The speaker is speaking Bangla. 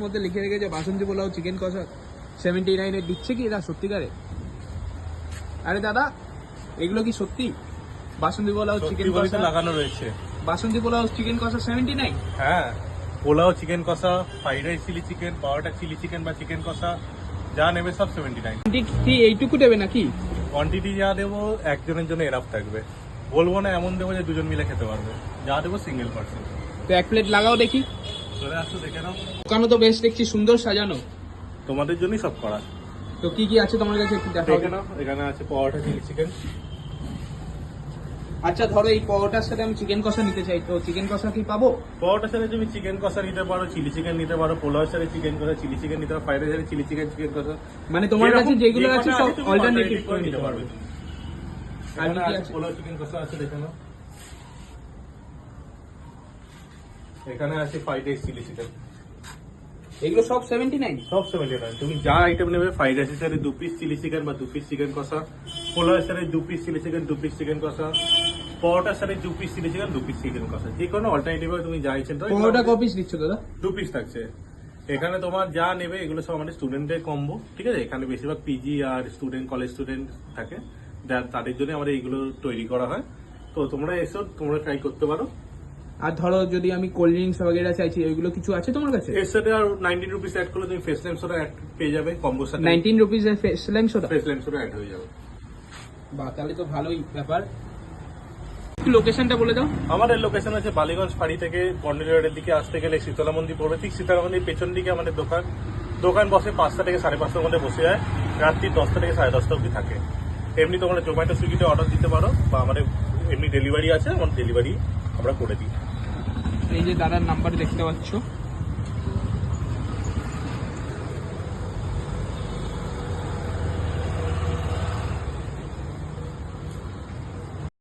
মধ্যে লিখে রেখেছে বাসন্তী পোলাও চিকেন কষা 79 দিচ্ছে কি এটা সত্যিকারে? আরে দাদা এগুলো কি সত্যি? বাসন্তী পোলাও চিকেন কষা লাগানো রয়েছে। বাসন্তী পোলাও চিকেন কষা 79? হ্যাঁ, পোলাও চিকেন কষা, ফ্রাইড রাইস চিলি চিকেন, পাওয়াটা চিলি চিকেন বা চিকেন কষা যা নেবে সব 79। কি এইটুকু দেবে নাকি? কোয়ান্টিটি যা দেবো একজনের জন্য এরাফ থাকবে, বলবো না এমন দেবো যে দুজন মিলে খেতে পারবে। যা দেবো সিঙ্গেল পার্সন। তো এক প্লেট লাগাও দেখি। চলে আসো দেখে নাও। দোকানও তো বেশ দেখছি সুন্দর সাজানো। তোমাদের জন্যই সব করা। তো কি কি আছে তোমার কাছে একটু দেখাও। দেখে নাও, এখানে আছে পাওয়াটা চিলি চিকেন। আচ্ছা ধরো এই পরোটার সাথে আমি চিকেন কষা নিতে চাই, তো চিকেন কষা কি পাবো? পাওয়াটার সাথে তুমি চিকেন কষা নিতে পারো, চিলি চিকেন নিতে পারো, পোলাওর সাথে চিকেন কষা, চিলি চিকেন নিতে পারো, ফ্রাইড রাইসের সাথে চিলি চিকেন, চিকেন কষা। মানে তোমার কাছে যেগুলো আছে সব অল্টারনেটিভ করে নিতে নিতে পারবে। পারবে। আর এখানে কি আছে আছে? পোলাও চিকেন কষা আছে, দেখে নাও। এখানে আছে ফ্রাইড রাইস চিলি চিকেন। এগুলো সব 79? সব 79। তুমি যা আইটেম নেবে, ফ্রাইড রাইসের সাথে 2 পিস চিলি চিকেন বা 2 পিস চিকেন কষা, পোলাওর সাথে 2 piece chilli chicken, 2 piece chicken কষা, পরোটার সাথে 2 piece chilli chicken, 2 piece chicken কষা, যে কোনো অল্টারনেটিভ তুমি যা ইচ্ছেন। পরোটা ক পিস দিচ্ছ দাদা? 2 পিস থাকছে। এখানে তোমার যা নেবে এগুলো সব আমাদের স্টুডেন্টের কম্বো, ঠিক আছে? এখানে বেশিরভাগ পিজি আর স্টুডেন্ট, কলেজ স্টুডেন্ট থাকে, তাদের জন্য আমাদের এগুলো তৈরি করা হয়। তো তোমরা এসো, তোমরা ট্রাই করতে পারো। আর ধরো যদি আমি কোল্ড ড্রিঙ্কস বগেরা চাইছি, ওইগুলো কিছু আছে তোমার কাছে? এর সাথে আর 19 রুপিস অ্যাড করলে তুমি ফেস লাইম সোডা পেয়ে যাবে কম্বোর সাথে। 19 রুপিস এর fresh lime soda? Fresh lime soda add হয়ে যাবে। বাহ, তাহলে তো ভালোই ব্যাপার। লোকেশনটা বলে দাও। আমাদের লোকেশন আছে বালিগঞ্জ ফাঁড়ি থেকে পন্ডিল রোডের দিকে আসতে গেলে শীতলা মন্দির পড়বে, ঠিক শীতলা মন্দির পেছন দিকে আমাদের দোকান বসে 5টা থেকে 5:30টার মধ্যে বসে যায়, রাত্রি 10টা থেকে 10:30টা অবধি থাকে। এমনি তোমরা জোম্যাটো সুইগিতে অর্ডার দিতে পারো বা আমাদের এমনি ডেলিভারি আছে, আমার ডেলিভারি আমরা করে দিই। এই যে দাদার নাম্বার দেখতে পাচ্ছ।